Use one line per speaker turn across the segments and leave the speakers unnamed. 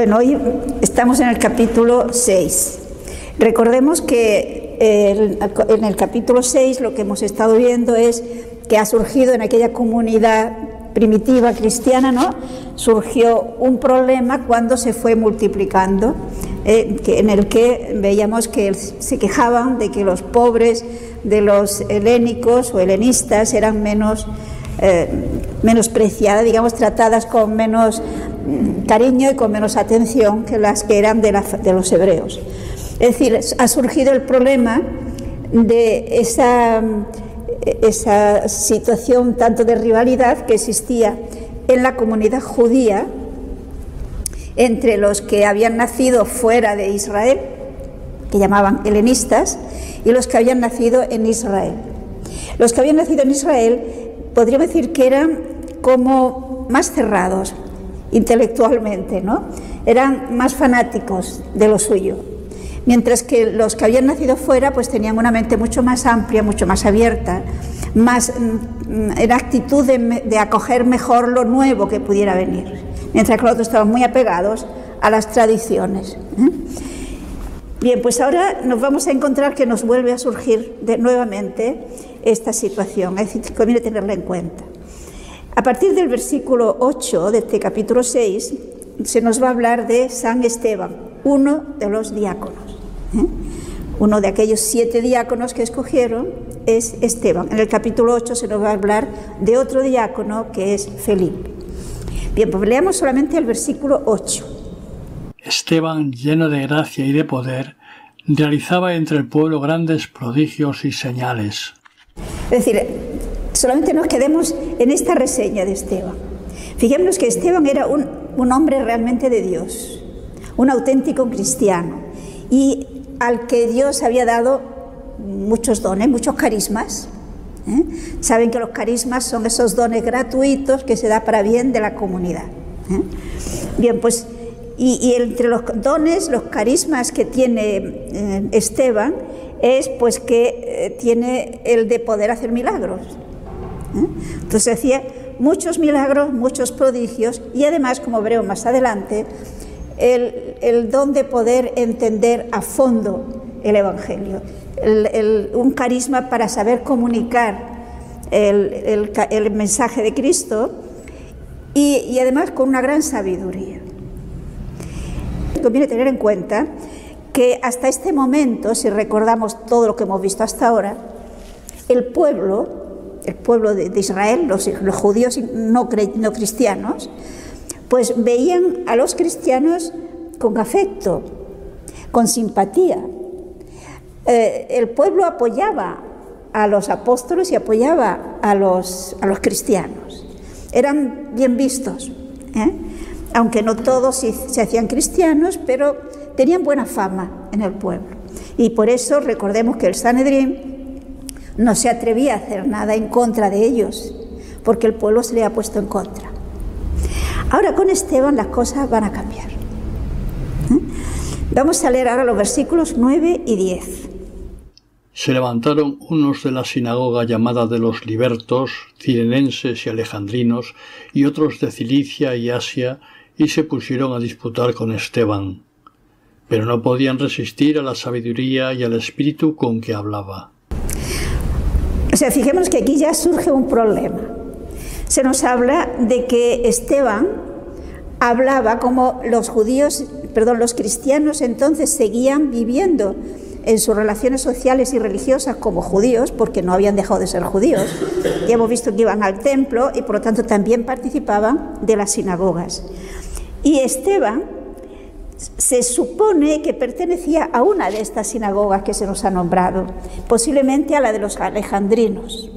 Bueno, hoy estamos en el capítulo 6. Recordemos que en el capítulo 6 lo que hemos estado viendo es que ha surgido en aquella comunidad primitiva cristiana, ¿no? Surgió un problema cuando se fue multiplicando, en el que veíamos que se quejaban de que los pobres de los helénicos o helenistas eran menospreciadas, digamos, tratadas con menos cariño y con menos atención que las que eran de los hebreos. Es decir, ha surgido el problema de esa situación tanto de rivalidad que existía en la comunidad judía entre los que habían nacido fuera de Israel, que llamaban helenistas, y los que habían nacido en Israel. Los que habían nacido en Israel podríamos decir que eran como más cerrados intelectualmente, ¿no? Eran más fanáticos de lo suyo, mientras que los que habían nacido fuera pues tenían una mente mucho más amplia, mucho más abierta, más en actitud de acoger mejor lo nuevo que pudiera venir, mientras que los otros estaban muy apegados a las tradiciones. Bien, pues ahora nos vamos a encontrar que nos vuelve a surgir nuevamente esta situación, es decir, conviene tenerla en cuenta. A partir del versículo 8 de este capítulo 6 se nos va a hablar de San Esteban, uno de los diáconos. Uno de aquellos 7 diáconos que escogieron es Esteban. En el capítulo 8 se nos va a hablar de otro diácono que es Felipe. Bien, pues leamos solamente el versículo 8.
Esteban, lleno de gracia y de poder, realizaba entre el pueblo grandes prodigios y señales. Es decir,
solamente nos quedemos en esta reseña de Esteban. Fijémonos que Esteban era un hombre realmente de Dios, un auténtico cristiano, y al que Dios había dado muchos dones, muchos carismas. Saben que los carismas son esos dones gratuitos que se da para bien de la comunidad. Bien, pues, y entre los dones, los carismas que tiene Esteban, es pues que tiene el de poder hacer milagros. Entonces hacía muchos milagros, muchos prodigios, y además, como veremos más adelante, el don de poder entender a fondo el Evangelio, un carisma para saber comunicar el mensaje de Cristo y además con una gran sabiduría. Conviene tener en cuenta que hasta este momento, si recordamos todo lo que hemos visto hasta ahora, el pueblo de Israel, los judíos no cristianos, pues veían a los cristianos con afecto, con simpatía. El pueblo apoyaba a los apóstoles y apoyaba a los cristianos. Eran bien vistos, aunque no todos se hacían cristianos, pero tenían buena fama en el pueblo. Y por eso recordemos que el Sanedrín no se atrevía a hacer nada en contra de ellos, porque el pueblo se le ha puesto en contra. Ahora con Esteban las cosas van a cambiar. Vamos a leer ahora los versículos 9 y 10.
Se levantaron unos de la sinagoga llamada de los libertos, cirenenses y alejandrinos, y otros de Cilicia y Asia, y se pusieron a disputar con Esteban. Pero no podían resistir a la sabiduría y al espíritu con que hablaba.
O sea, fijémonos que aquí ya surge un problema. Se nos habla de que Esteban hablaba como los cristianos entonces seguían viviendo en sus relaciones sociales y religiosas como judíos, porque no habían dejado de ser judíos. Ya hemos visto que iban al templo y por lo tanto también participaban de las sinagogas. Y Esteban se supone que pertenecía a una de estas sinagogas que se nos ha nombrado, posiblemente a la de los alejandrinos,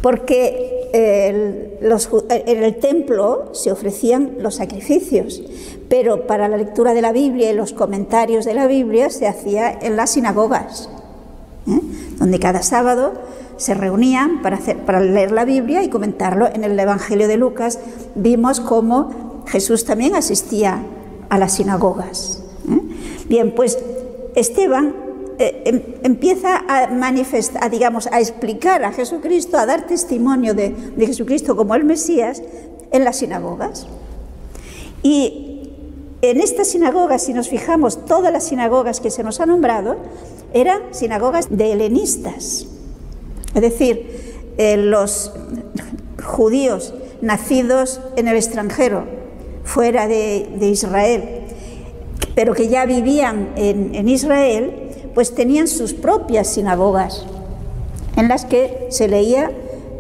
porque en el templo se ofrecían los sacrificios, pero para la lectura de la Biblia y los comentarios de la Biblia se hacía en las sinagogas, donde cada sábado se reunían para leer la Biblia y comentarlo. En el Evangelio de Lucas vimos cómo Jesús también asistía a las sinagogas. Bien, pues Esteban empieza a explicar a Jesucristo, a dar testimonio de Jesucristo como el Mesías en las sinagogas. Y En esta sinagoga, si nos fijamos, todas las sinagogas que se nos han nombrado eran sinagogas de helenistas, es decir, los judíos nacidos en el extranjero, fuera de Israel, pero que ya vivían en Israel, pues tenían sus propias sinagogas en las que se leía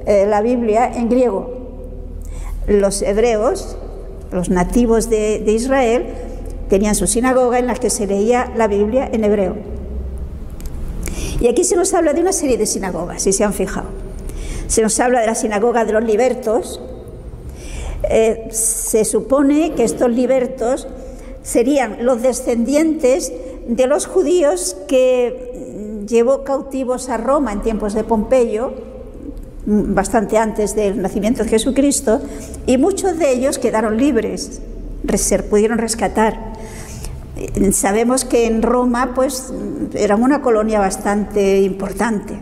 la Biblia en griego. Los hebreos, los nativos de Israel, tenían su sinagoga en la que se leía la Biblia en hebreo. Y aquí se nos habla de una serie de sinagogas, si se han fijado. Se nos habla de la sinagoga de los libertos. Se supone que estos libertos serían los descendientes de los judíos que llevó cautivos a Roma en tiempos de Pompeyo, bastante antes del nacimiento de Jesucristo, y muchos de ellos quedaron libres, se pudieron rescatar. Sabemos que en Roma pues eran una colonia bastante importante,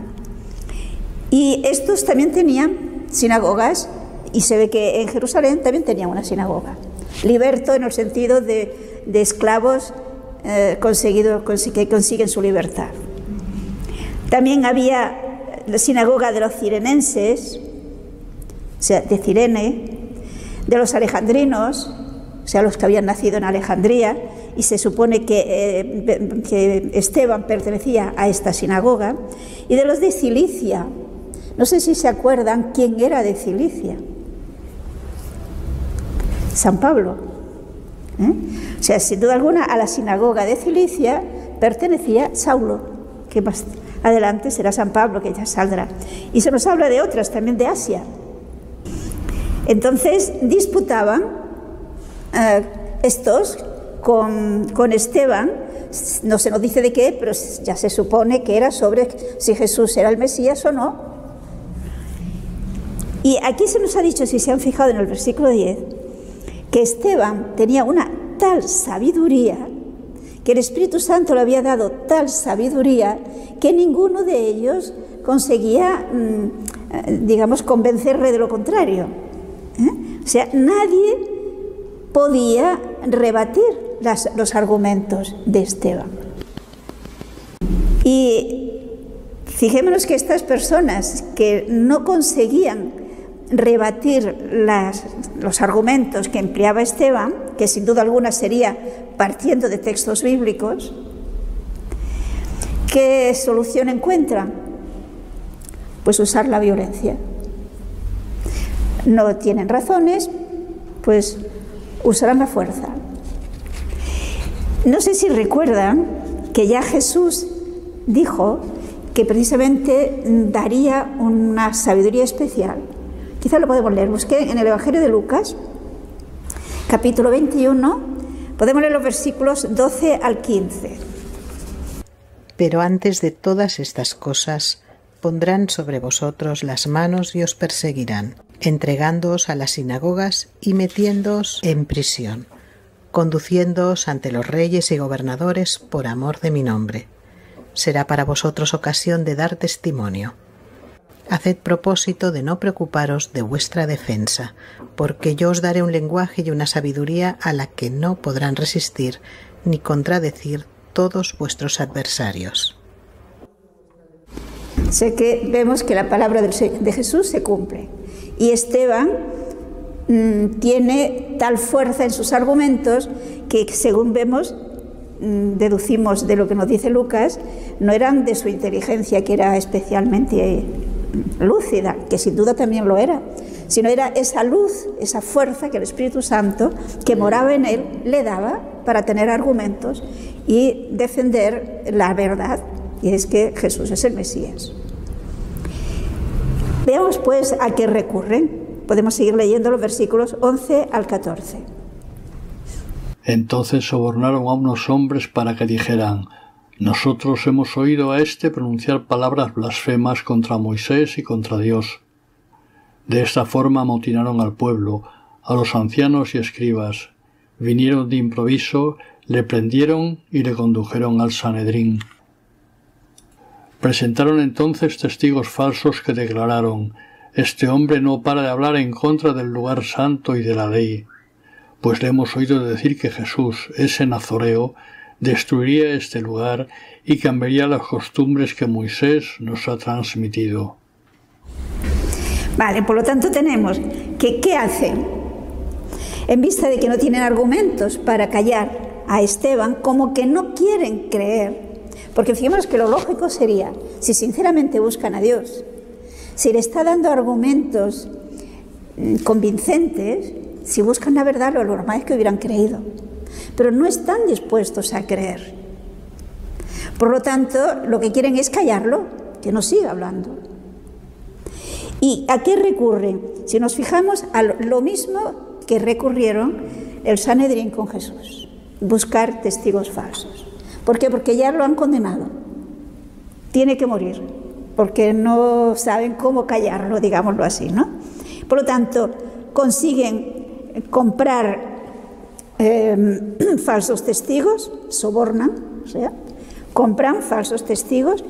y estos también tenían sinagogas, y se ve que en Jerusalén también tenían una sinagoga. Liberto en el sentido de esclavos que consiguen su libertad. También había la sinagoga de los cirenenses, o sea, de Cirene, de los alejandrinos, o sea, los que habían nacido en Alejandría, y se supone que Esteban pertenecía a esta sinagoga, y de los de Cilicia. No sé si se acuerdan quién era de Cilicia. San Pablo. O sea, sin duda alguna, a la sinagoga de Cilicia pertenecía Saulo, que más adelante será San Pablo, que ya saldrá. Y se nos habla de otras, también de Asia. Entonces disputaban estos con Esteban. No se nos dice de qué, pero ya se supone que era sobre si Jesús era el Mesías o no. Y aquí se nos ha dicho, si se han fijado en el versículo 10, que Esteban tenía una tal sabiduría, que el Espíritu Santo le había dado tal sabiduría, que ninguno de ellos conseguía, digamos, convencerle de lo contrario. O sea, nadie podía rebatir los argumentos de Esteban. Y fijémonos que estas personas que no conseguían rebatir los argumentos que empleaba Esteban, que sin duda alguna sería partiendo de textos bíblicos, ¿qué solución encuentran? Pues usar la violencia. No tienen razones, pues usarán la fuerza. No sé si recuerdan que ya Jesús dijo que precisamente daría una sabiduría especial. Quizá lo podemos leer. Busqué en el Evangelio de Lucas, capítulo 21, podemos leer los versículos 12 al 15.
Pero antes de todas estas cosas, pondrán sobre vosotros las manos y os perseguirán, entregándoos a las sinagogas y metiéndoos en prisión, conduciéndoos ante los reyes y gobernadores por amor de mi nombre. Será para vosotros ocasión de dar testimonio. Haced propósito de no preocuparos de vuestra defensa, porque yo os daré un lenguaje y una sabiduría a la que no podrán resistir ni contradecir todos vuestros adversarios.
Sé que vemos que la palabra de Jesús se cumple. Y Esteban tiene tal fuerza en sus argumentos que, según vemos, deducimos de lo que nos dice Lucas, no eran de su inteligencia, que era especialmente lúcida, que sin duda también lo era, sino era esa luz, esa fuerza que el Espíritu Santo, que moraba en él, le daba para tener argumentos y defender la verdad, y es que Jesús es el Mesías. Veamos pues a qué recurren. Podemos seguir leyendo los versículos 11 al 14.
Entonces sobornaron a unos hombres para que dijeran: nosotros hemos oído a éste pronunciar palabras blasfemas contra Moisés y contra Dios. De esta forma amotinaron al pueblo, a los ancianos y escribas. Vinieron de improviso, le prendieron y le condujeron al Sanedrín. Presentaron entonces testigos falsos que declararon: este hombre no para de hablar en contra del lugar santo y de la ley. pues le hemos oído decir que Jesús, ese nazoreo, destruiría este lugar y cambiaría las costumbres que Moisés nos ha transmitido.
Vale, por lo tanto tenemos que ¿qué hacen? En vista de que no tienen argumentos para callar a Esteban, como que no quieren creer. Porque fijémonos que lo lógico sería, si sinceramente buscan a Dios, si le está dando argumentos convincentes, si buscan la verdad, lo normal es que hubieran creído. Pero no están dispuestos a creer. Por lo tanto, lo que quieren es callarlo, que no siga hablando. ¿Y a qué recurren? Si nos fijamos, a lo mismo que recurrieron el Sanedrín con Jesús, buscar testigos falsos. ¿Por qué? Porque ya lo han condenado. Tiene que morir, porque no saben cómo callarlo, digámoslo así, ¿no? Por lo tanto, consiguen comprar falsos testigos, sobornan, o sea, compran falsos testigos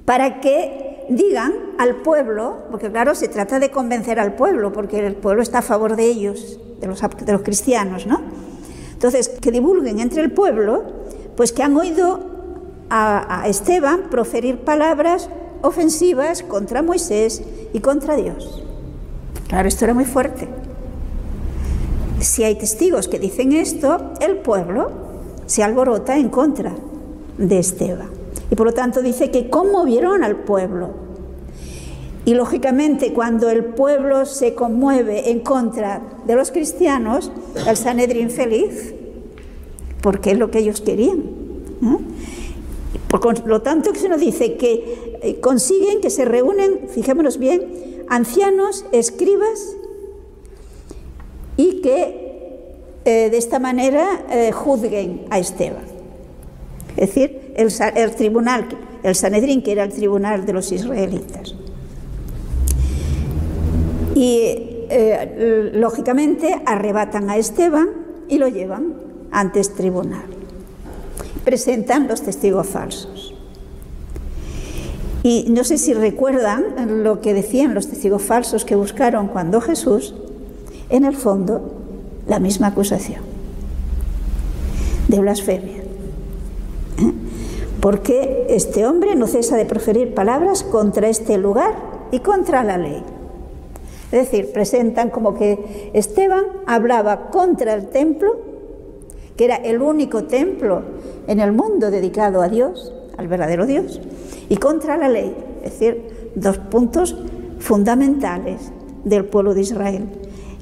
para que digan al pueblo, porque claro, se trata de convencer al pueblo, porque el pueblo está a favor de ellos, de los cristianos, ¿no? Entonces, que divulguen entre el pueblo, pues que han oído a Esteban proferir palabras ofensivas contra Moisés y contra Dios. Claro, esto era muy fuerte. Si hay testigos que dicen esto, el pueblo se alborota en contra de Esteban. Y por lo tanto dice que conmovieron al pueblo. Y lógicamente cuando el pueblo se conmueve en contra de los cristianos, el Sanedrín feliz, porque es lo que ellos querían. Por lo tanto, se nos dice que consiguen que se reúnen, fijémonos bien, ancianos, escribas, y que de esta manera juzguen a Esteban. Es decir, el tribunal, el Sanedrín, que era el tribunal de los israelitas. Y lógicamente arrebatan a Esteban y lo llevan ante el tribunal. Presentan los testigos falsos. Y no sé si recuerdan lo que decían los testigos falsos que buscaron cuando Jesús, en el fondo, la misma acusación de blasfemia. Porque este hombre no cesa de proferir palabras contra este lugar y contra la ley. Es decir, presentan como que Esteban hablaba contra el templo, que era el único templo en el mundo dedicado a Dios, al verdadero Dios, y contra la ley, es decir, dos puntos fundamentales del pueblo de Israel,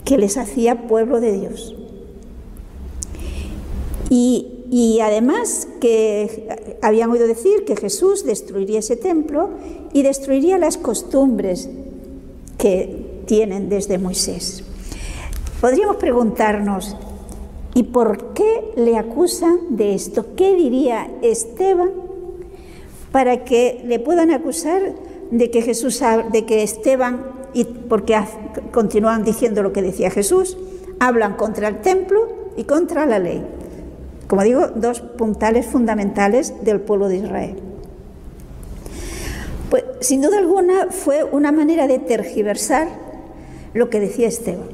que les hacía pueblo de Dios. Y además que habían oído decir que Jesús destruiría ese templo y destruiría las costumbres que tienen desde Moisés. Podríamos preguntarnos, ¿y por qué le acusan de esto? ¿Qué diría Esteban para que le puedan acusar de que Esteban, y porque continúan diciendo lo que decía Jesús, hablan contra el templo y contra la ley? Como digo, dos puntales fundamentales del pueblo de Israel. Pues sin duda alguna fue una manera de tergiversar lo que decía Esteban.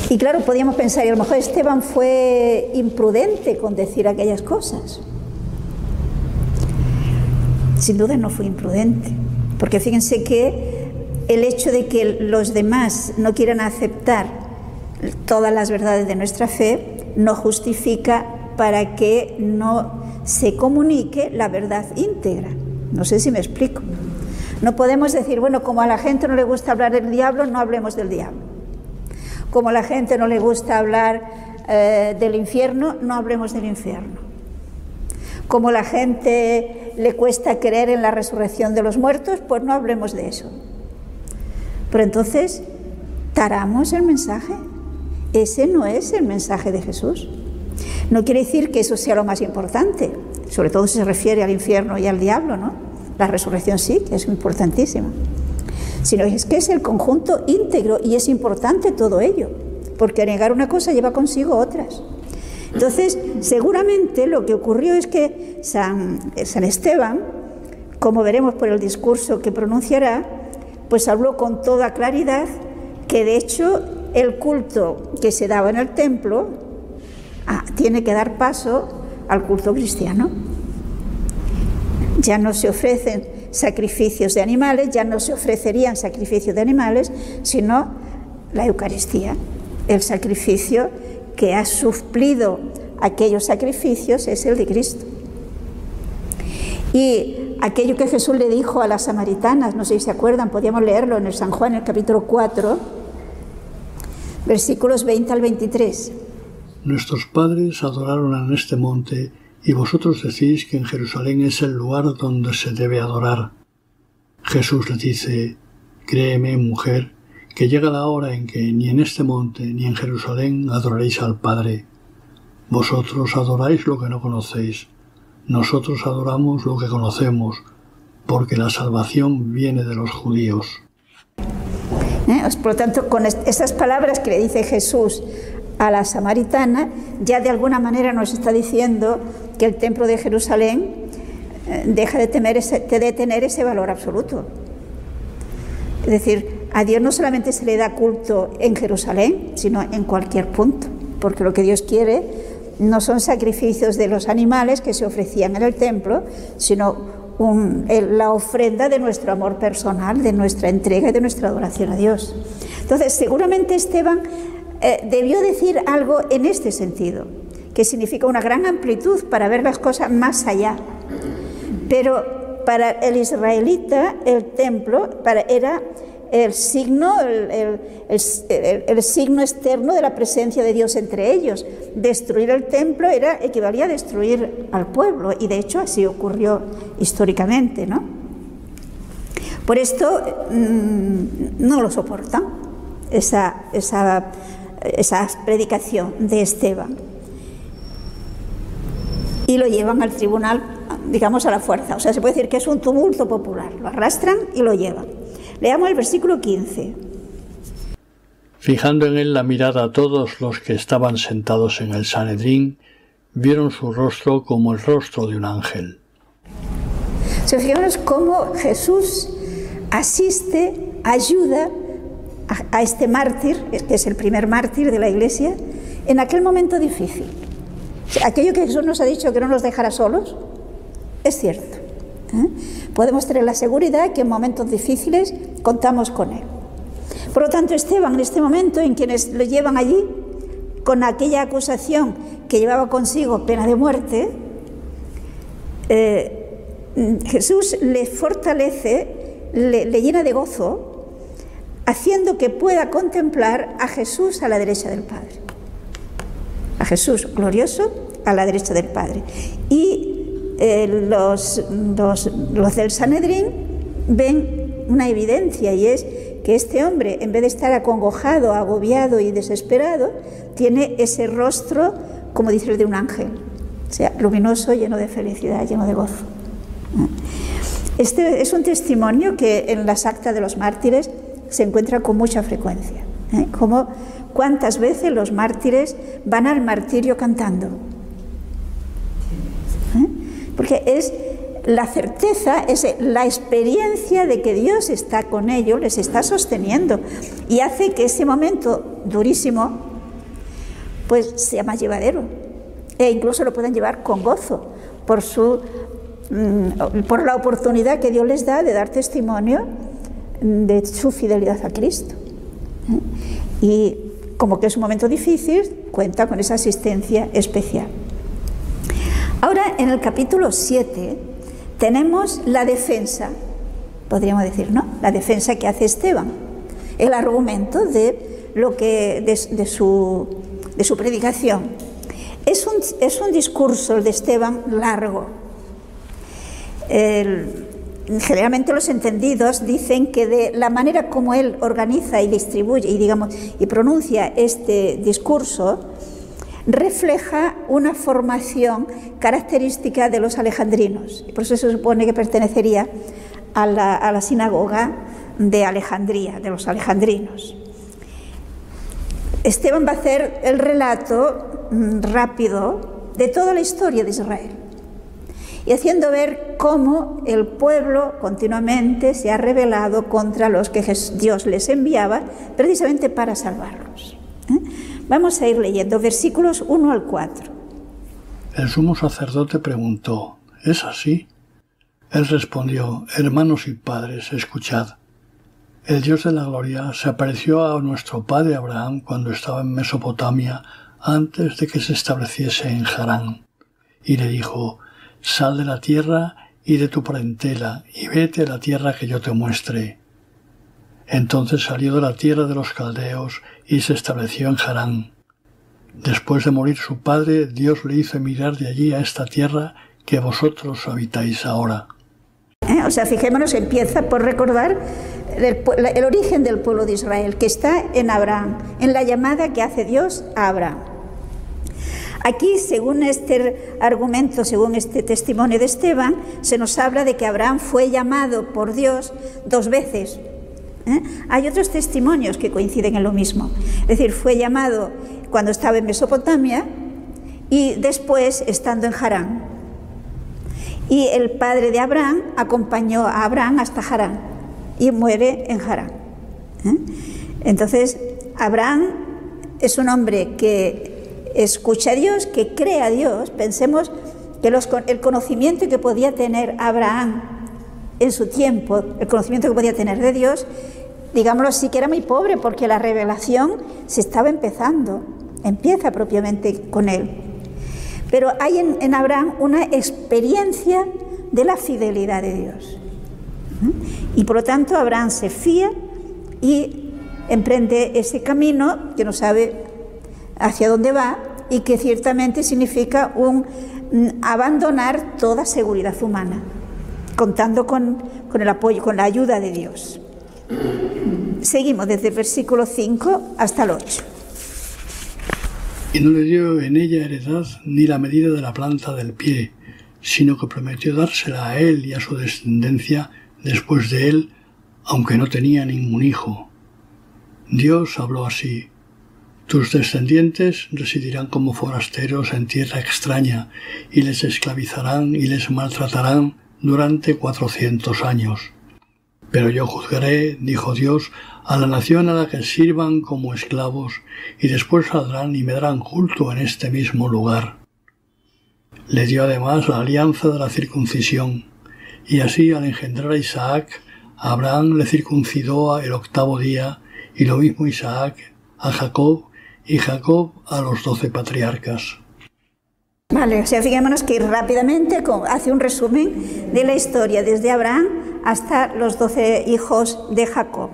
Y claro, podíamos pensar, y a lo mejor Esteban fue imprudente con decir aquellas cosas. Sin duda no fue imprudente, porque fíjense que el hecho de que los demás no quieran aceptar todas las verdades de nuestra fe no justifica para que no se comunique la verdad íntegra. No sé si me explico. No podemos decir, bueno, como a la gente no le gusta hablar del diablo, no hablemos del diablo. Como a la gente no le gusta hablar del infierno, no hablemos del infierno. Como a la gente le cuesta creer en la resurrección de los muertos, pues no hablemos de eso. Pero entonces, ¿taramos el mensaje? Ese no es el mensaje de Jesús. No quiere decir que eso sea lo más importante, sobre todo si se refiere al infierno y al diablo, ¿no? La resurrección sí, que es importantísima. Sino es que es el conjunto íntegro y es importante todo ello, porque negar una cosa lleva consigo otras. Entonces, seguramente lo que ocurrió es que San Esteban, como veremos por el discurso que pronunciará, pues habló con toda claridad que de hecho el culto que se daba en el templo tiene que dar paso al culto cristiano. Ya no se ofrecen sacrificios de animales, ya no se ofrecerían sacrificios de animales, sino la Eucaristía. El sacrificio que ha suplido aquellos sacrificios es el de Cristo. Y aquello que Jesús le dijo a las samaritanas, no sé si se acuerdan, podíamos leerlo en el San Juan, en el capítulo 4, versículos 20 al 23.
Nuestros padres adoraron en este monte, y vosotros decís que en Jerusalén es el lugar donde se debe adorar. Jesús le dice: créeme, mujer, que llega la hora en que ni en este monte ni en Jerusalén adoraréis al Padre. Vosotros adoráis lo que no conocéis. Nosotros adoramos lo que conocemos, porque la salvación viene de los judíos.
Por lo tanto, con esas palabras que le dice Jesús a la samaritana, ya de alguna manera nos está diciendo que el templo de Jerusalén deja de tener ese valor absoluto. Es decir, a Dios no solamente se le da culto en Jerusalén, sino en cualquier punto, porque lo que Dios quiere no son sacrificios de los animales que se ofrecían en el templo, sino la ofrenda de nuestro amor personal, de nuestra entrega y de nuestra adoración a Dios. Entonces, seguramente Esteban debió decir algo en este sentido, que significa una gran amplitud para ver las cosas más allá. Pero para el israelita el templo era el signo, el signo externo de la presencia de Dios entre ellos. Destruir el templo equivalía a destruir al pueblo, y de hecho así ocurrió históricamente, ¿no? Por esto no lo soportan, esa predicación de Esteban, y lo llevan al tribunal, digamos, a la fuerza. O sea, se puede decir que es un tumulto popular, lo arrastran y lo llevan. Leamos el versículo 15.
Fijando en él la mirada a todos los que estaban sentados en el Sanedrín, vieron su rostro como el rostro de un ángel.
Fijaros cómo Jesús asiste, ayuda a este mártir, que es el primer mártir de la Iglesia, en aquel momento difícil. Aquello que Jesús nos ha dicho, que no nos dejará solos, es cierto. Podemos tener la seguridad que en momentos difíciles contamos con Él. Por lo tanto, Esteban, en este momento en quienes lo llevan allí, con aquella acusación que llevaba consigo pena de muerte, Jesús le fortalece, le llena de gozo, haciendo que pueda contemplar a Jesús a la derecha del Padre. A Jesús glorioso a la derecha del Padre. Y los del Sanedrín ven una evidencia, y es que este hombre, en vez de estar acongojado, agobiado y desesperado, tiene ese rostro, como dice el de un ángel, o sea, luminoso, lleno de felicidad, lleno de gozo. Este es un testimonio que en las actas de los mártires se encuentra con mucha frecuencia, como cuántas veces los mártires van al martirio cantando, porque es la certeza, es la experiencia de que Dios está con ellos, les está sosteniendo, y hace que ese momento durísimo pues sea más llevadero, e incluso lo puedan llevar con gozo por la oportunidad que Dios les da de dar testimonio de su fidelidad a Cristo. Y como que es un momento difícil, cuenta con esa asistencia especial. Ahora, en el capítulo 7 tenemos la defensa, podríamos decir, ¿no? La defensa que hace Esteban, el argumento de su predicación. Es un discurso, el de Esteban, largo. Generalmente los entendidos dicen que de la manera como él organiza y distribuye y pronuncia este discurso refleja una formación característica de los alejandrinos. Por eso se supone que pertenecería a la sinagoga de Alejandría, de los alejandrinos. Esteban va a hacer el relato rápido de toda la historia de Israel. y haciendo ver cómo el pueblo continuamente se ha rebelado contra los que Dios les enviaba precisamente para salvarlos. Vamos a ir leyendo versículos 1 al 4.
El sumo sacerdote preguntó: ¿es así? Él respondió: hermanos y padres, escuchad. El Dios de la gloria se apareció a nuestro padre Abraham cuando estaba en Mesopotamia, antes de que se estableciese en Harán, y le dijo: sal de la tierra y de tu parentela, y vete a la tierra que yo te muestre. Entonces salió de la tierra de los caldeos y se estableció en Harán. Después de morir su padre, Dios le hizo mirar de allí a esta tierra que vosotros habitáis ahora.
O sea, fijémonos, empieza por recordar el origen del pueblo de Israel, que está en Abraham, en la llamada que hace Dios a Abraham. Aquí, según este argumento, según este testimonio de Esteban, se nos habla de que Abraham fue llamado por Dios 2 veces. Hay otros testimonios que coinciden en lo mismo. Es decir, fue llamado cuando estaba en Mesopotamia y después estando en Harán. Y el padre de Abraham acompañó a Abraham hasta Harán y muere en Harán. Entonces, Abraham es un hombre que escucha a Dios, que cree a Dios. Pensemos que el conocimiento que podía tener Abraham en su tiempo, el conocimiento que podía tener de Dios, digámoslo así, que era muy pobre, porque la revelación se estaba empezando, empieza propiamente con él. Pero hay en Abraham una experiencia de la fidelidad de Dios. Y por lo tanto Abraham se fía y emprende ese camino que no sabe hacia dónde va y que ciertamente significa abandonar toda seguridad humana, contando con el apoyo, con la ayuda de Dios. Seguimos desde el versículo 5 hasta el 8.
Y no le dio en ella heredad ni la medida de la planta del pie, sino que prometió dársela a él y a su descendencia después de él, aunque no tenía ningún hijo. Dios habló así: tus descendientes residirán como forasteros en tierra extraña, y les esclavizarán y les maltratarán durante 400 años. Pero yo juzgaré, dijo Dios, a la nación a la que sirvan como esclavos, y después saldrán y me darán culto en este mismo lugar. Le dio además la alianza de la circuncisión, y así al engendrar a Isaac, Abraham le circuncidó el 8º día, y lo mismo Isaac a Jacob, y Jacob a los 12 patriarcas.
Vale, o sea, fijémonos que rápidamente hace un resumen de la historia desde Abraham hasta los 12 hijos de Jacob.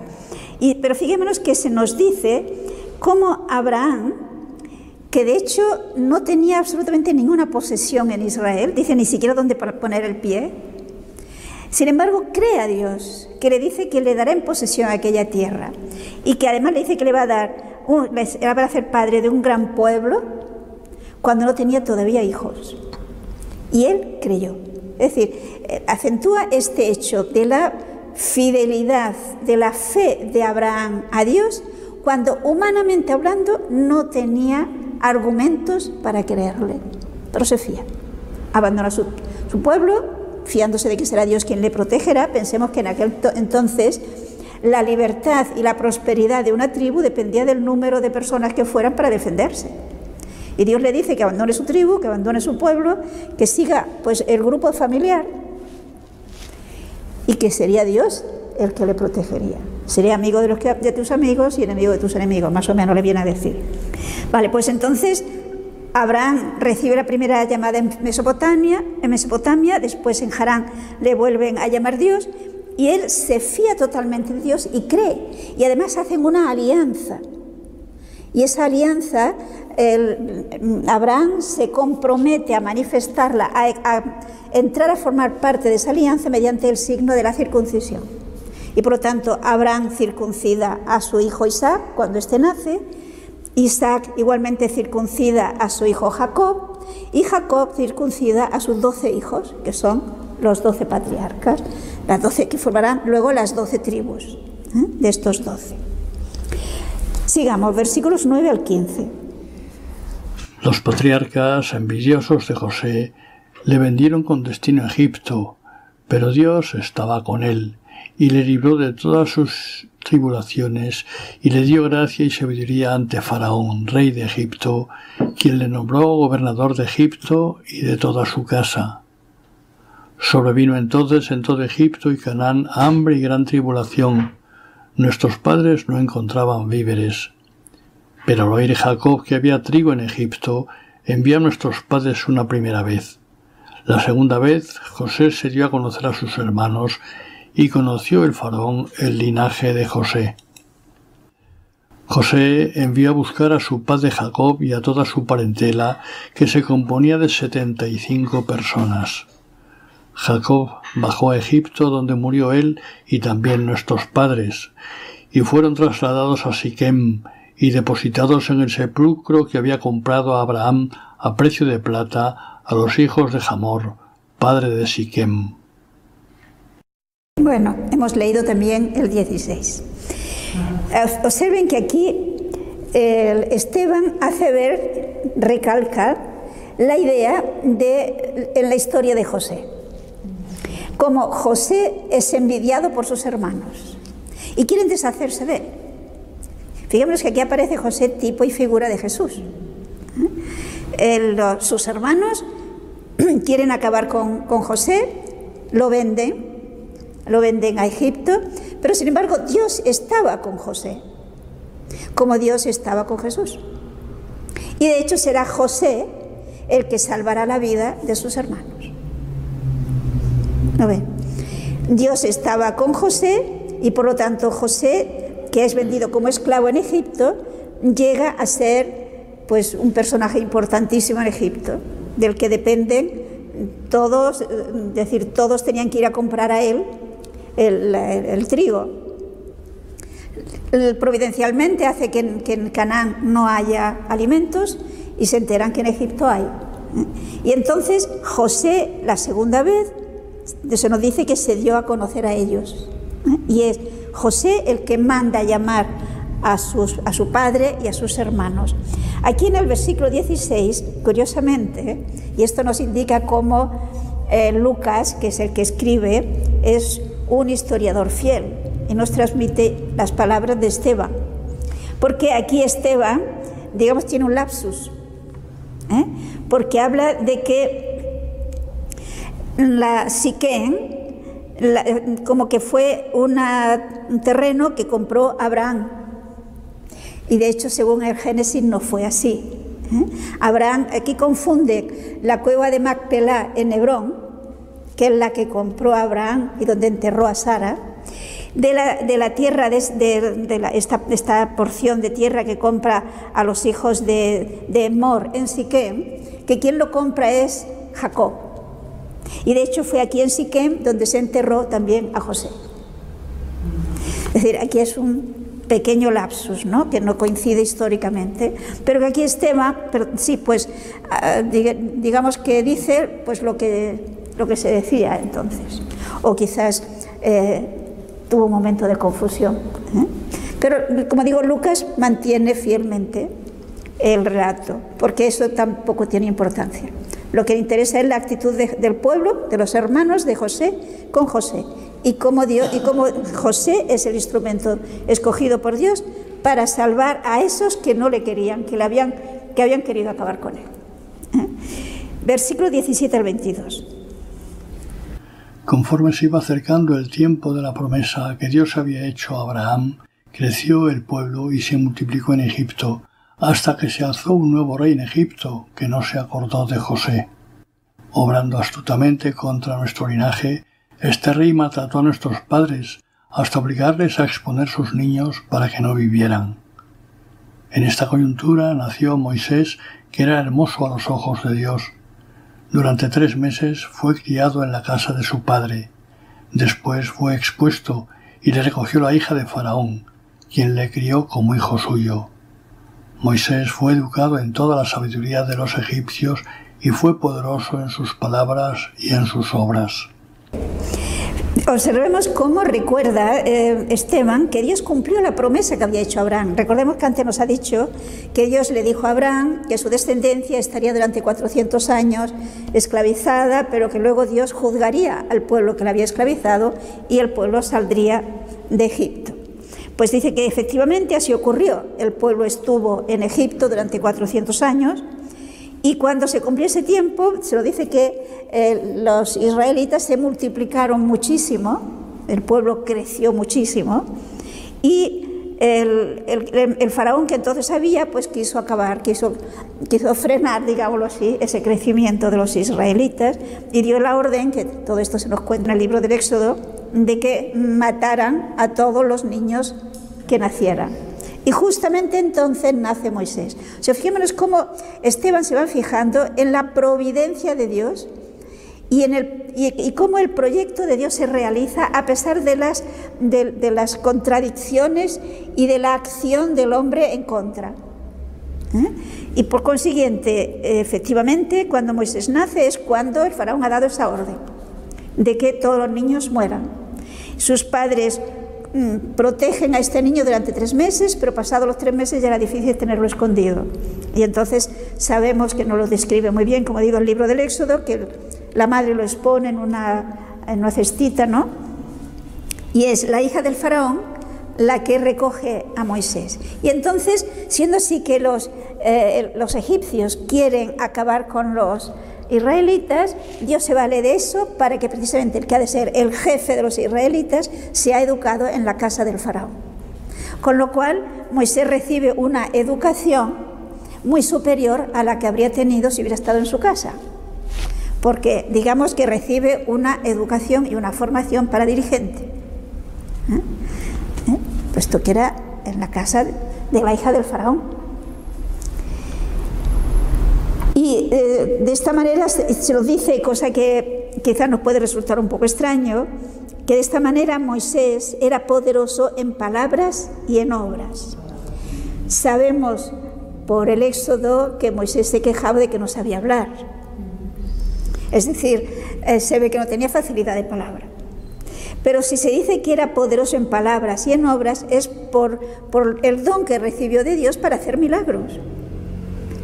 Pero fijémonos que se nos dice cómo Abraham, que de hecho no tenía absolutamente ninguna posesión en Israel, dice ni siquiera dónde poner el pie, sin embargo cree a Dios, que le dice que le dará en posesión aquella tierra, y que además le dice que le va a hacer padre de un gran pueblo, cuando no tenía todavía hijos. Y él creyó. Es decir, acentúa este hecho de la fidelidad, de la fe de Abraham a Dios, cuando humanamente hablando no tenía argumentos para creerle, pero se fía. Abandona su pueblo, fiándose de que será Dios quien le protegerá. Pensemos que en aquel entonces la libertad y la prosperidad de una tribu dependía del número de personas que fueran para defenderse. Y Dios le dice que abandone su tribu, que abandone su pueblo, que siga pues el grupo familiar, y que sería Dios el que le protegería. Sería amigo de tus amigos y enemigo de tus enemigos, más o menos le viene a decir. Vale, pues entonces Abraham recibe la primera llamada en Mesopotamia, después en Harán le vuelven a llamar Dios, y él se fía totalmente de Dios y cree, y además hacen una alianza. Y esa alianza, Abraham se compromete a manifestarla, a entrar a formar parte de esa alianza mediante el signo de la circuncisión. Y por lo tanto, Abraham circuncida a su hijo Isaac cuando éste nace, Isaac igualmente circuncida a su hijo Jacob, y Jacob circuncida a sus 12 hijos, que son los 12 patriarcas, las 12 que formarán luego las 12 tribus de estos 12. Sigamos, versículos 9 al 15.
Los patriarcas, envidiosos de José, Le vendieron con destino a Egipto, pero Dios estaba con él y le libró de todas sus tribulaciones y le dio gracia y sabiduría ante Faraón, rey de Egipto, quien le nombró gobernador de Egipto y de toda su casa. Sobrevino entonces en todo Egipto y Canaán hambre y gran tribulación. Nuestros padres no encontraban víveres. Pero al oír Jacob que había trigo en Egipto, envió a nuestros padres una primera vez. La segunda vez, José se dio a conocer a sus hermanos y conoció el faraón el linaje de José. José envió a buscar a su padre Jacob y a toda su parentela, que se componía de 75 personas. Jacob bajó a Egipto, donde murió él y también nuestros padres, y fueron trasladados a Siquem y depositados en el sepulcro que había comprado a Abraham a precio de plata a los hijos de Hamor, padre de Siquem.
Bueno, hemos leído también el 16. Observen que aquí Esteban hace ver, recalca la idea en la historia de José. Como José es envidiado por sus hermanos y quieren deshacerse de él. Fijémonos que aquí aparece José, tipo y figura de Jesús. Sus hermanos quieren acabar con José, lo venden a Egipto, pero sin embargo Dios estaba con José, como Dios estaba con Jesús. Y de hecho será José el que salvará la vida de sus hermanos. ¿No ven? Dios estaba con José y por lo tanto José, que es vendido como esclavo en Egipto, llega a ser pues un personaje importantísimo en Egipto, del que dependen todos, es decir, todos tenían que ir a comprar a él el trigo. Providencialmente hace que en Canaán no haya alimentos y se enteran que en Egipto hay. Y entonces José, la segunda vez, se nos dice que se dio a conocer a ellos. Y es José el que manda llamar a su padre y a sus hermanos. Aquí en el versículo 16, curiosamente, y esto nos indica cómo Lucas, que es el que escribe, es un historiador fiel y nos transmite las palabras de Esteban. Porque aquí Esteban, digamos, tiene un lapsus, porque habla de que la Siquem, como que fue un terreno que compró Abraham. Y de hecho, según el Génesis, no fue así. Abraham, aquí confunde la cueva de Macpelá en Hebrón, que es la que compró Abraham y donde enterró a Sara, de la tierra, esta porción de tierra que compra a los hijos de Emor en Siquem, que quien lo compra es Jacob. Y de hecho fue aquí en Siquem donde se enterró también a José. Es decir, aquí es un pequeño lapsus, ¿no?, que no coincide históricamente, pero que aquí Esteban, sí, pues digamos que dice pues lo que se decía entonces, o quizás tuvo un momento de confusión, pero como digo, Lucas mantiene fielmente el relato, porque eso tampoco tiene importancia. Lo que le interesa es la actitud del pueblo, de los hermanos de José con José, y cómo José es el instrumento escogido por Dios para salvar a esos que no le querían, que habían querido acabar con él. Versículo 17 al 22.
Conforme se iba acercando el tiempo de la promesa que Dios había hecho a Abraham, creció el pueblo y se multiplicó en Egipto, hasta que se alzó un nuevo rey en Egipto, que no se acordó de José. Obrando astutamente contra nuestro linaje, este rey maltrató a nuestros padres, hasta obligarles a exponer sus niños para que no vivieran. En esta coyuntura nació Moisés, que era hermoso a los ojos de Dios. Durante 3 meses fue criado en la casa de su padre. Después fue expuesto y le recogió la hija de Faraón, quien le crió como hijo suyo. Moisés fue educado en toda la sabiduría de los egipcios y fue poderoso en sus palabras y en sus obras.
Observemos cómo recuerda Esteban que Dios cumplió la promesa que había hecho a Abraham. Recordemos que antes nos ha dicho que Dios le dijo a Abraham que su descendencia estaría durante 400 años esclavizada, pero que luego Dios juzgaría al pueblo que la había esclavizado y el pueblo saldría de Egipto. Pues dice que efectivamente así ocurrió. El pueblo estuvo en Egipto durante 400 años y cuando se cumplió ese tiempo, se lo dice que los israelitas se multiplicaron muchísimo, el pueblo creció muchísimo y el faraón que entonces había, pues quiso acabar, quiso frenar, digámoslo así, ese crecimiento de los israelitas y dio la orden, que todo esto se nos cuenta en el libro del Éxodo, de que mataran a todos los niños que nacieran. Y justamente entonces nace Moisés. O sea, fijémonos cómo Esteban se va fijando en la providencia de Dios y cómo el proyecto de Dios se realiza a pesar de las contradicciones y de la acción del hombre en contra. Y por consiguiente, efectivamente, cuando Moisés nace es cuando el faraón ha dado esa orden de que todos los niños mueran. Sus padres protegen a este niño durante 3 meses, pero pasados los 3 meses ya era difícil tenerlo escondido. Y entonces sabemos que nos lo describe muy bien, como digo, el libro del Éxodo, que la madre lo expone en una cestita, ¿no? Y es la hija del faraón la que recoge a Moisés. Y entonces, siendo así que los egipcios quieren acabar con los israelitas, Dios se vale de eso para que precisamente el que ha de ser el jefe de los israelitas sea educado en la casa del faraón. Con lo cual, Moisés recibe una educación muy superior a la que habría tenido si hubiera estado en su casa. Porque digamos que recibe una educación y una formación para dirigente. Puesto que era en la casa de la hija del faraón. Y de esta manera se nos dice, cosa que quizás nos puede resultar un poco extraño, que de esta manera Moisés era poderoso en palabras y en obras. Sabemos por el Éxodo que Moisés se quejaba de que no sabía hablar. Es decir, se ve que no tenía facilidad de palabra. Pero si se dice que era poderoso en palabras y en obras, es por el don que recibió de Dios para hacer milagros.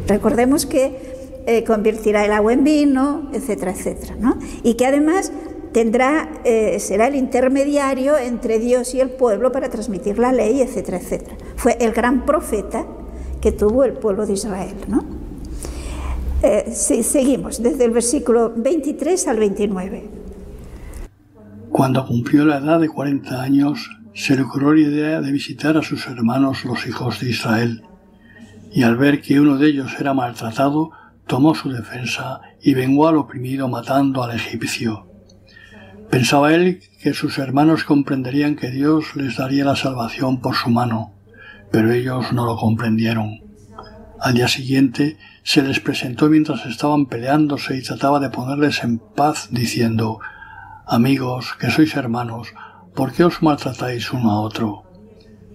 Recordemos que convertirá el agua en vino, etcétera, etcétera, ¿no? Y que además será el intermediario entre Dios y el pueblo para transmitir la ley, etcétera, etcétera. Fue el gran profeta que tuvo el pueblo de Israel, ¿no? Seguimos desde el versículo 23 al 29.
Cuando cumplió la edad de 40 años, se le ocurrió la idea de visitar a sus hermanos los hijos de Israel, y al ver que uno de ellos era maltratado, tomó su defensa y vengó al oprimido matando al egipcio. Pensaba él que sus hermanos comprenderían que Dios les daría la salvación por su mano, pero ellos no lo comprendieron. Al día siguiente se les presentó mientras estaban peleándose y trataba de ponerles en paz diciendo: «Amigos, que sois hermanos, ¿por qué os maltratáis uno a otro?».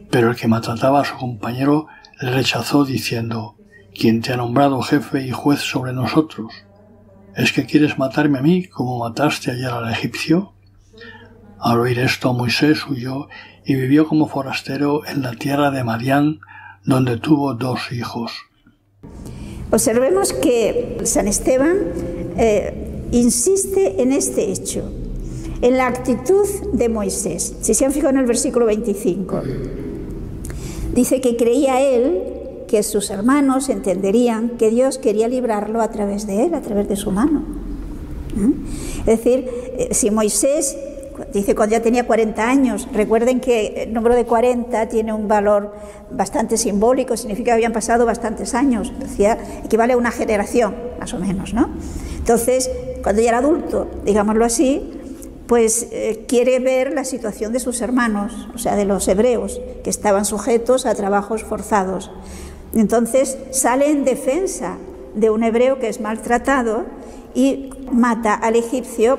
Pero el que maltrataba a su compañero le rechazó diciendo: «¿Quién te ha nombrado jefe y juez sobre nosotros? ¿Es que quieres matarme a mí como mataste ayer al egipcio?». Al oír esto, Moisés huyó y vivió como forastero en la tierra de Madián, donde tuvo 2 hijos.
Observemos que San Esteban insiste en este hecho, en la actitud de Moisés. Si se han fijado en el versículo 25, dice que creía él que sus hermanos entenderían que Dios quería librarlo a través de él, a través de su mano. Es decir, si Moisés, dice cuando ya tenía 40 años, recuerden que el número de 40 tiene un valor bastante simbólico, significa que habían pasado bastantes años, decía, equivale a una generación, más o menos, ¿no? Entonces, cuando ya era adulto, digámoslo así, pues quiere ver la situación de sus hermanos, o sea, de los hebreos, que estaban sujetos a trabajos forzados. Entonces sale en defensa de un hebreo que es maltratado y mata al egipcio,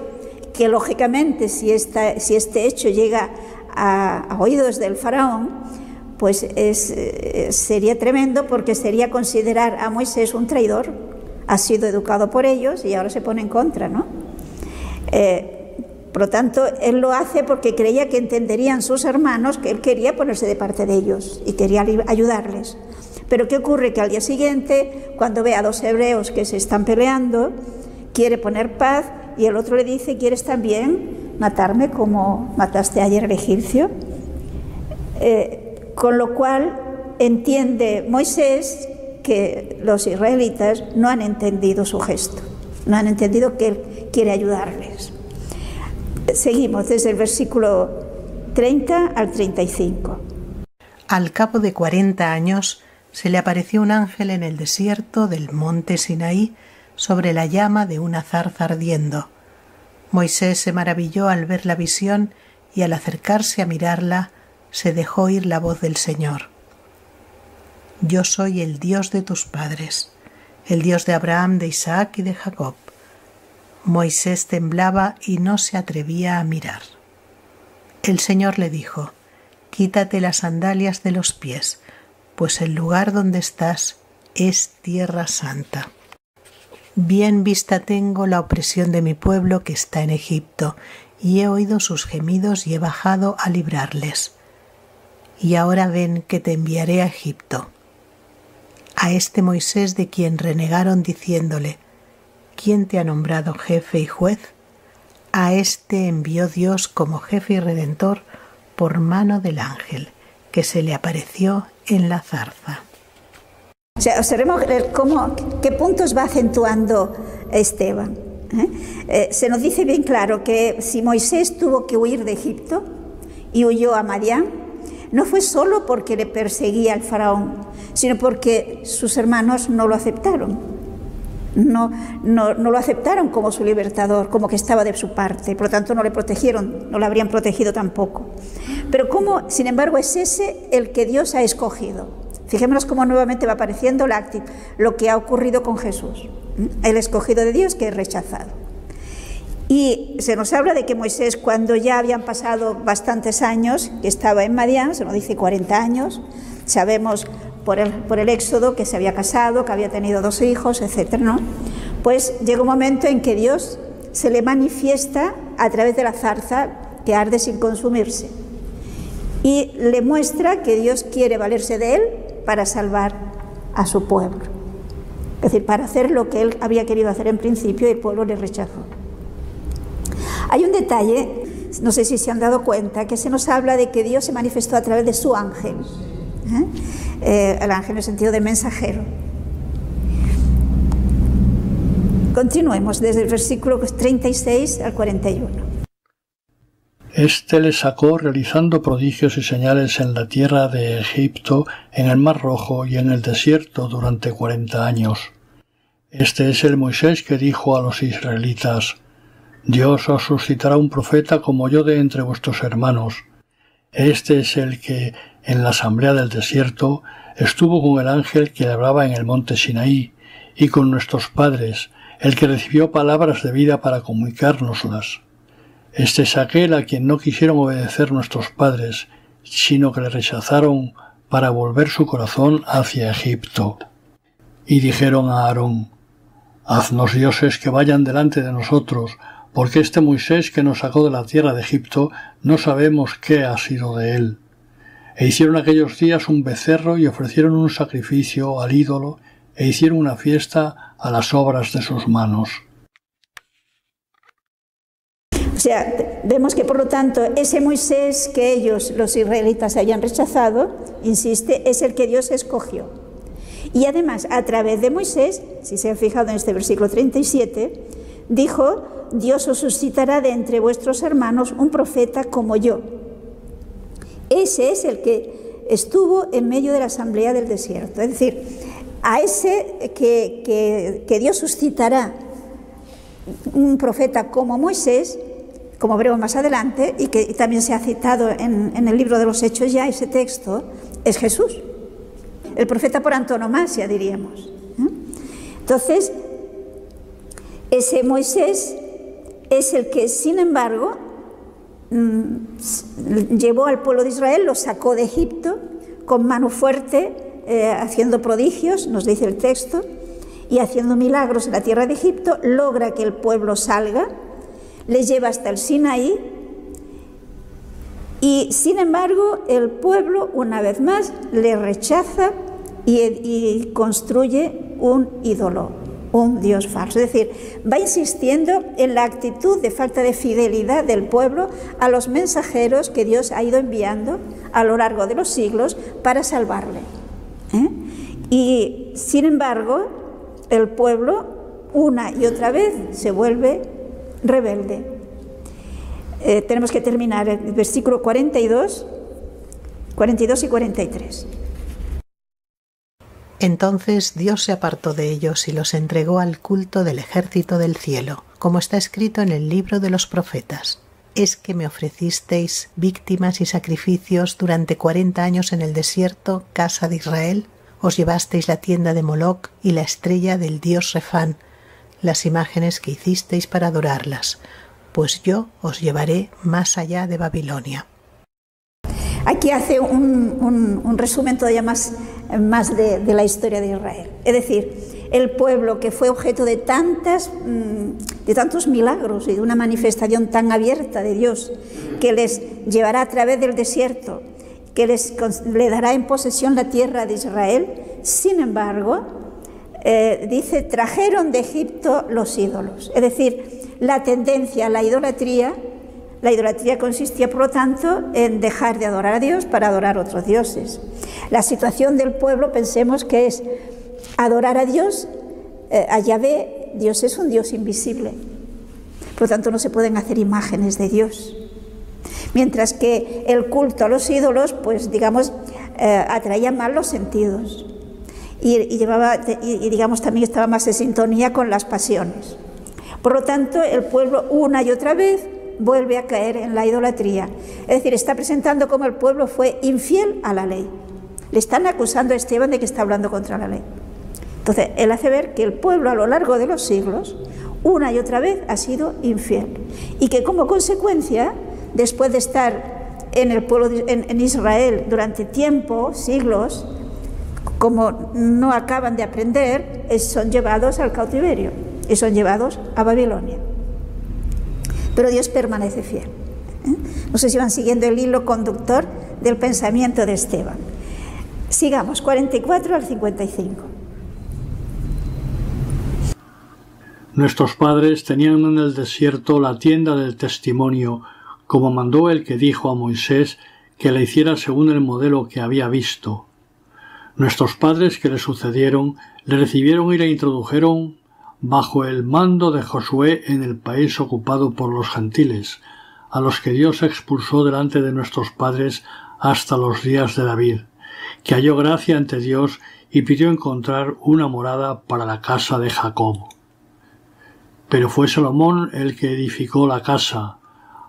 que lógicamente si este hecho llega a oídos del faraón, pues sería tremendo, porque sería considerar a Moisés un traidor. Ha sido educado por ellos y ahora se pone en contra, ¿no? Por lo tanto, él lo hace porque creía que entenderían sus hermanos que él quería ponerse de parte de ellos y quería ayudarles. Pero ¿qué ocurre? Que al día siguiente, cuando ve a dos hebreos que se están peleando, quiere poner paz y el otro le dice: ¿quieres también matarme como mataste ayer al egipcio? Con lo cual entiende Moisés que los israelitas no han entendido su gesto, no han entendido que él quiere ayudarles. Seguimos desde el versículo 30 al 35.
Al cabo de 40 años se le apareció un ángel en el desierto del monte Sinaí sobre la llama de una zarza ardiendo. Moisés se maravilló al ver la visión y al acercarse a mirarla se dejó oír la voz del Señor. Yo soy el Dios de tus padres, el Dios de Abraham, de Isaac y de Jacob. Moisés temblaba y no se atrevía a mirar. El Señor le dijo: quítate las sandalias de los pies, pues el lugar donde estás es tierra santa. Bien vista tengo la opresión de mi pueblo que está en Egipto, y he oído sus gemidos y he bajado a librarles. Y ahora ven que te enviaré a Egipto. A este Moisés de quien renegaron diciéndole: ¿quién te ha nombrado jefe y juez? A este envió Dios como jefe y redentor por mano del ángel que se le apareció en la zarza.
O sea, observemos qué puntos va acentuando Esteban. Se nos dice bien claro que si Moisés tuvo que huir de Egipto y huyó a Madián, no fue solo porque le perseguía el faraón, sino porque sus hermanos no lo aceptaron. No lo aceptaron como su libertador, como que estaba de su parte, por lo tanto no le protegieron, no lo habrían protegido tampoco. Pero cómo, sin embargo, es ese el que Dios ha escogido. Fijémonos cómo nuevamente va apareciendo lo que ha ocurrido con Jesús, el escogido de Dios que es rechazado. Y se nos habla de que Moisés, cuando ya habían pasado bastantes años, que estaba en Madián, se nos dice 40 años, sabemos por el Éxodo que se había casado, que había tenido 2 hijos, etc., ¿no? Pues llega un momento en que Dios se le manifiesta a través de la zarza que arde sin consumirse y le muestra que Dios quiere valerse de él para salvar a su pueblo, es decir, para hacer lo que él había querido hacer en principio y el pueblo le rechazó. Hay un detalle, no sé si se han dado cuenta, que se nos habla de que Dios se manifestó a través de su ángel. El ángel en el sentido de mensajero. Continuemos desde el versículo 36 al 41.
Este le sacó realizando prodigios y señales en la tierra de Egipto, en el Mar Rojo y en el desierto durante 40 años. Este es el Moisés que dijo a los israelitas: Dios os suscitará un profeta como yo de entre vuestros hermanos. Este es el que, en la asamblea del desierto, estuvo con el ángel que le hablaba en el monte Sinaí, y con nuestros padres, el que recibió palabras de vida para comunicárnoslas. Este es aquel a quien no quisieron obedecer nuestros padres, sino que le rechazaron para volver su corazón hacia Egipto. Y dijeron a Aarón: Haznos dioses que vayan delante de nosotros, porque este Moisés que nos sacó de la tierra de Egipto no sabemos qué ha sido de él. E hicieron aquellos días un becerro y ofrecieron un sacrificio al ídolo e hicieron una fiesta a las obras de sus manos.
O sea, vemos que por lo tanto ese Moisés que ellos, los israelitas, habían rechazado, insiste, es el que Dios escogió. Y además, a través de Moisés, si se han fijado en este versículo 37, dijo: Dios os suscitará de entre vuestros hermanos un profeta como yo. Ese es el que estuvo en medio de la asamblea del desierto. Es decir, a ese que Dios suscitará un profeta como Moisés, como veremos más adelante, y que también se ha citado en el libro de los Hechos ya ese texto, es Jesús. El profeta por antonomasia, diríamos. Entonces, ese Moisés es el que, sin embargo, llevó al pueblo de Israel, lo sacó de Egipto con mano fuerte, haciendo prodigios, nos dice el texto, y haciendo milagros en la tierra de Egipto, logra que el pueblo salga, les lleva hasta el Sinaí y, sin embargo, el pueblo una vez más le rechaza y construye un ídolo, un dios falso. Es decir, va insistiendo en la actitud de falta de fidelidad del pueblo a los mensajeros que Dios ha ido enviando a lo largo de los siglos para salvarle. Y, sin embargo, el pueblo una y otra vez se vuelve rebelde. Tenemos que terminar el versículo 42 y 43.
Entonces Dios se apartó de ellos y los entregó al culto del ejército del cielo, como está escrito en el libro de los profetas. ¿Es que me ofrecisteis víctimas y sacrificios durante 40 años en el desierto, casa de Israel? Os llevasteis la tienda de Moloc y la estrella del dios Refán, las imágenes que hicisteis para adorarlas, pues yo os llevaré más allá de Babilonia.
Aquí hace un resumen todavía más de la historia de Israel. Es decir, el pueblo que fue objeto de tantos milagros y de una manifestación tan abierta de Dios, que les llevará a través del desierto, que le dará en posesión la tierra de Israel. Sin embargo, dice, trajeron de Egipto los ídolos. Es decir, la tendencia a la idolatría consistía, por lo tanto, en dejar de adorar a Dios para adorar otros dioses. La situación del pueblo, pensemos que es adorar a Dios, a Yahvé. Dios es un Dios invisible, por lo tanto no se pueden hacer imágenes de Dios. Mientras que el culto a los ídolos, pues digamos, atraía más los sentidos y digamos también estaba más en sintonía con las pasiones. Por lo tanto, el pueblo una y otra vez vuelve a caer en la idolatría. Es decir, está presentando cómo el pueblo fue infiel a la ley. Le están acusando a Esteban de que está hablando contra la ley. Entonces, él hace ver que el pueblo a lo largo de los siglos, una y otra vez, ha sido infiel. Y que como consecuencia, después de estar en el pueblo en Israel durante tiempo, siglos, como no acaban de aprender, son llevados al cautiverio y son llevados a Babilonia. Pero Dios permanece fiel. No sé si van siguiendo el hilo conductor del pensamiento de Esteban. Sigamos, 44 al 55.
Nuestros padres tenían en el desierto la tienda del testimonio, como mandó el que dijo a Moisés que la hiciera según el modelo que había visto. Nuestros padres que le sucedieron le recibieron y le introdujeron bajo el mando de Josué en el país ocupado por los gentiles, a los que Dios expulsó delante de nuestros padres hasta los días de David, que halló gracia ante Dios y pidió encontrar una morada para la casa de Jacob. Pero fue Salomón el que edificó la casa,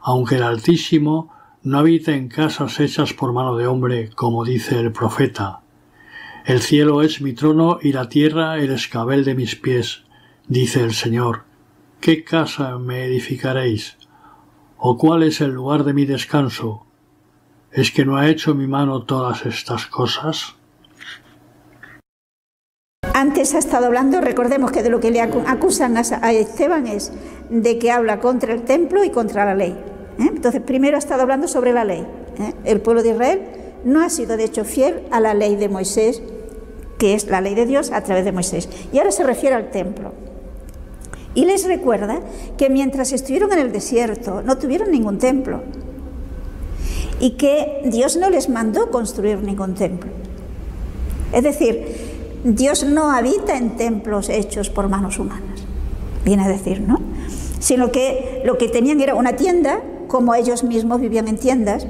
aunque el Altísimo no habita en casas hechas por mano de hombre, como dice el profeta. El cielo es mi trono y la tierra el escabel de mis pies, dice el Señor. ¿Qué casa me edificaréis? ¿O cuál es el lugar de mi descanso? ¿Es que no ha hecho mi mano todas estas cosas?
Antes ha estado hablando, recordemos que de lo que le acusan a Esteban es de que habla contra el templo y contra la ley. Entonces, primero ha estado hablando sobre la ley. El pueblo de Israel no ha sido, de hecho, fiel a la ley de Moisés, que es la ley de Dios a través de Moisés. Y ahora se refiere al templo. Y les recuerda que mientras estuvieron en el desierto no tuvieron ningún templo. Y que Dios no les mandó construir ningún templo. Es decir, Dios no habita en templos hechos por manos humanas, viene a decir, ¿no? Sino que lo que tenían era una tienda, como ellos mismos vivían en tiendas,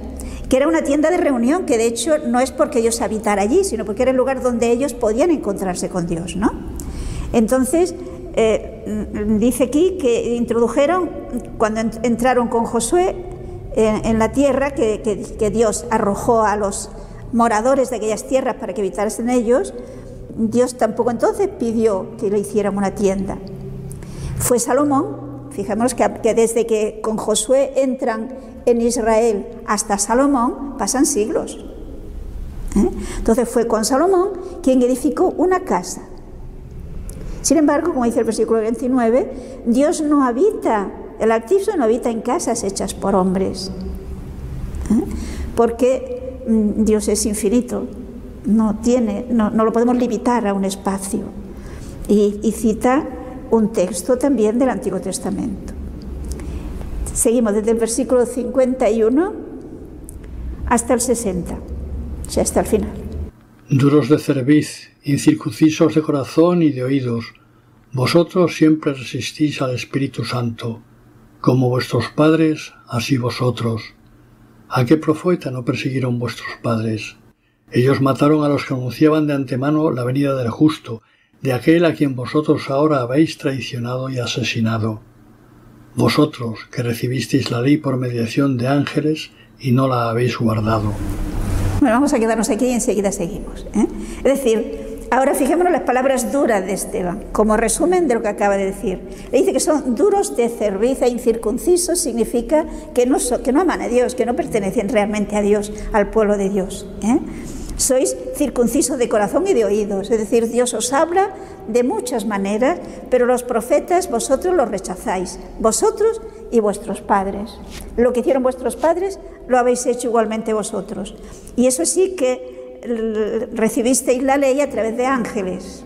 que era una tienda de reunión, que de hecho no es porque ellos habitaran allí, sino porque era el lugar donde ellos podían encontrarse con Dios, ¿no? Entonces, dice aquí que introdujeron, cuando entraron con Josué en la tierra que Dios arrojó a los moradores de aquellas tierras para que habitasen ellos, Dios tampoco entonces pidió que le hicieran una tienda. Fue Salomón, fijémonos que desde que con Josué entran en Israel hasta Salomón pasan siglos. Entonces fue con Salomón quien edificó una casa. Sin embargo, como dice el versículo 29, Dios no habita El Altísimo no habita en casas hechas por hombres, porque Dios es infinito, no lo podemos limitar a un espacio. Y cita un texto también del Antiguo Testamento. Seguimos desde el versículo 51 hasta el 60, o sea, hasta el final.
Duros de cerviz, incircuncisos de corazón y de oídos, vosotros siempre resistís al Espíritu Santo, como vuestros padres, así vosotros. ¿A qué profeta no persiguieron vuestros padres? Ellos mataron a los que anunciaban de antemano la venida del justo, de aquel a quien vosotros ahora habéis traicionado y asesinado. Vosotros, que recibisteis la ley por mediación de ángeles y no la habéis guardado.
Bueno, vamos a quedarnos aquí y enseguida seguimos. Es decir, ahora fijémonos las palabras duras de Esteban, como resumen de lo que acaba de decir. Le dice que son duros de cerviz e incircuncisos, significa que no aman a Dios, que no pertenecen realmente a Dios, al pueblo de Dios. Sois circuncisos de corazón y de oídos, es decir, Dios os habla de muchas maneras, pero los profetas vosotros los rechazáis, vosotros y vuestros padres. Lo que hicieron vuestros padres lo habéis hecho igualmente vosotros. Y eso sí que recibisteis la ley a través de ángeles.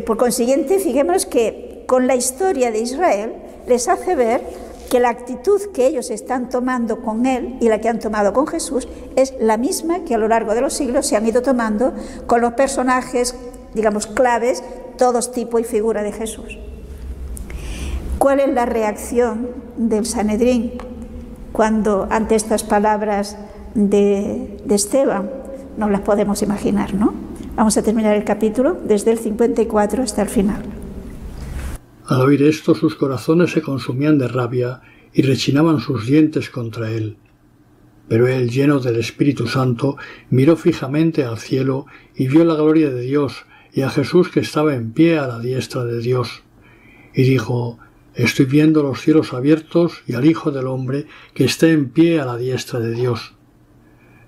Por consiguiente, fijémonos que con la historia de Israel les hace ver que la actitud que ellos están tomando con él y la que han tomado con Jesús es la misma que a lo largo de los siglos se han ido tomando con los personajes, digamos, claves, todos tipo y figura de Jesús. ¿Cuál es la reacción del Sanedrín cuando ante estas palabras de Esteban? No las podemos imaginar, ¿no? Vamos a terminar el capítulo desde el 54 hasta el final.
Al oír esto, sus corazones se consumían de rabia y rechinaban sus dientes contra él. Pero él, lleno del Espíritu Santo, miró fijamente al cielo y vio la gloria de Dios y a Jesús que estaba en pie a la diestra de Dios. Y dijo: Estoy viendo los cielos abiertos y al Hijo del Hombre que está en pie a la diestra de Dios.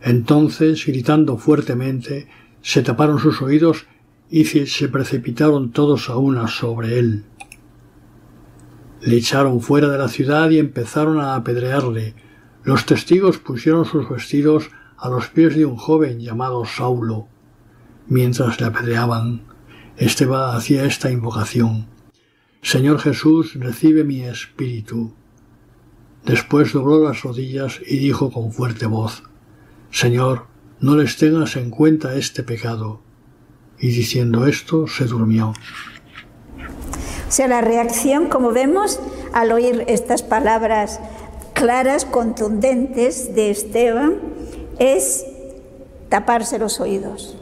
Entonces, gritando fuertemente, se taparon sus oídos y se precipitaron todos a una sobre él. Le echaron fuera de la ciudad y empezaron a apedrearle. Los testigos pusieron sus vestidos a los pies de un joven llamado Saulo. Mientras le apedreaban, Esteban hacía esta invocación: Señor Jesús, recibe mi espíritu. Después dobló las rodillas y dijo con fuerte voz: Señor, no les tengas en cuenta este pecado. Y diciendo esto, se durmió.
O sea, la reacción, como vemos, al oír estas palabras claras, contundentes de Esteban, es taparse los oídos.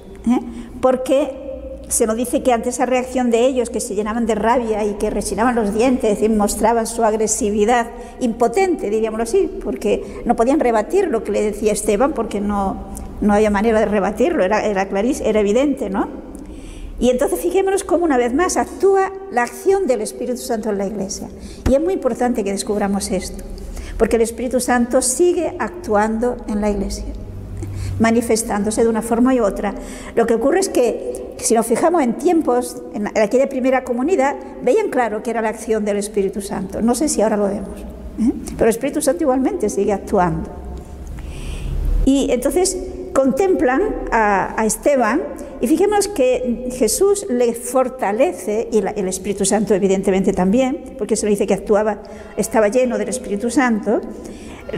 Porque se nos dice que ante esa reacción de ellos, que se llenaban de rabia y que rechinaban los dientes, es decir, mostraban su agresividad impotente, diríamoslo así, porque no podían rebatir lo que le decía Esteban, porque no había manera de rebatirlo, era clarísimo, era evidente, ¿no? Y entonces fijémonos cómo una vez más actúa la acción del Espíritu Santo en la Iglesia. Y es muy importante que descubramos esto, porque el Espíritu Santo sigue actuando en la Iglesia, manifestándose de una forma u otra. Lo que ocurre es que, si nos fijamos en tiempos, en aquella primera comunidad, veían claro que era la acción del Espíritu Santo. No sé si ahora lo vemos, pero el Espíritu Santo igualmente sigue actuando. Y entonces contemplan a Esteban, y fijémonos que Jesús le fortalece, y el Espíritu Santo evidentemente también, porque se le dice que estaba lleno del Espíritu Santo,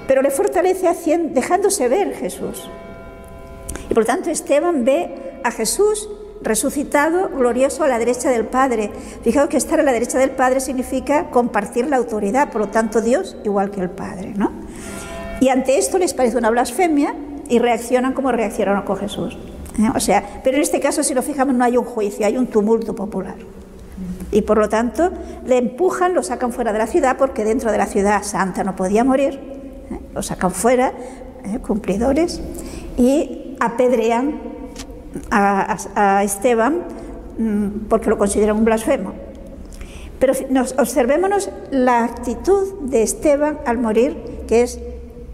pero le fortalece dejándose ver Jesús. Y por tanto Esteban ve a Jesús resucitado, glorioso, a la derecha del Padre. Fijaos que estar a la derecha del Padre significa compartir la autoridad, por lo tanto Dios igual que el Padre, ¿no? Y ante esto les parece una blasfemia y reaccionan como reaccionaron con Jesús. O sea, pero en este caso, si lo fijamos, no hay un juicio, hay un tumulto popular. Y por lo tanto, le empujan, lo sacan fuera de la ciudad, porque dentro de la ciudad santa no podía morir. Lo sacan fuera, cumplidores, y apedrean a Esteban porque lo consideran un blasfemo. Pero observémonos la actitud de Esteban al morir, que es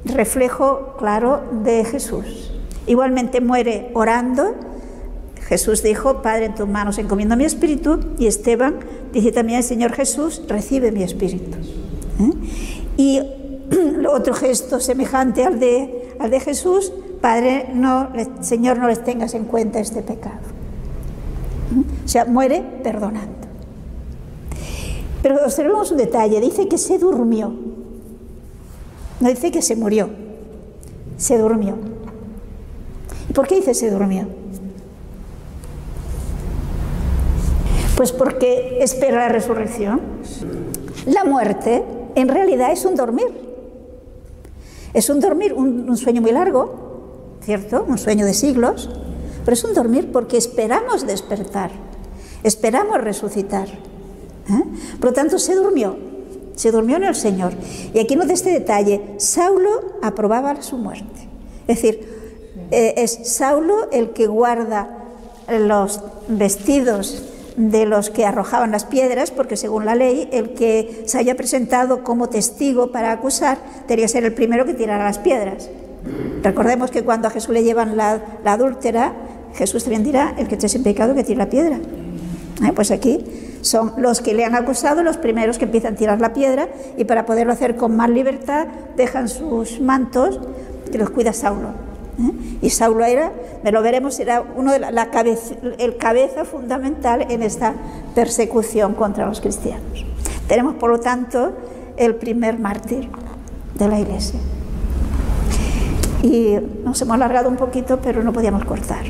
reflejo claro de Jesús. Igualmente muere orando. Jesús dijo: Padre, en tus manos encomiendo mi espíritu. Y Esteban dice también: Señor Jesús, recibe mi espíritu. Y otro gesto semejante al de Jesús: Padre, Señor, no les tengas en cuenta este pecado. O sea, muere perdonando. Pero observemos un detalle: dice que se durmió, no dice que se murió, se durmió. ¿Y por qué dice se durmió? Pues porque espera la resurrección. La muerte en realidad es un dormir. Es un dormir, un sueño muy largo, ¿cierto? Un sueño de siglos, pero es un dormir porque esperamos despertar, esperamos resucitar. Por lo tanto, se durmió en el Señor. Y aquí nos da este detalle: Saulo aprobaba su muerte. Es decir, es Saulo el que guarda los vestidos de los que arrojaban las piedras, porque según la ley, el que se haya presentado como testigo para acusar debería ser el primero que tirara las piedras. Recordemos que cuando a Jesús le llevan la adúltera, Jesús también dirá: el que esté sin pecado, que tire la piedra. Pues aquí son los que le han acusado los primeros que empiezan a tirar la piedra, y para poderlo hacer con más libertad dejan sus mantos, que los cuida Saulo. Y Saulo era, lo veremos, era uno de el cabeza fundamental en esta persecución contra los cristianos. Tenemos, por lo tanto, el primer mártir de la Iglesia. Y nos hemos alargado un poquito, pero no podíamos cortar.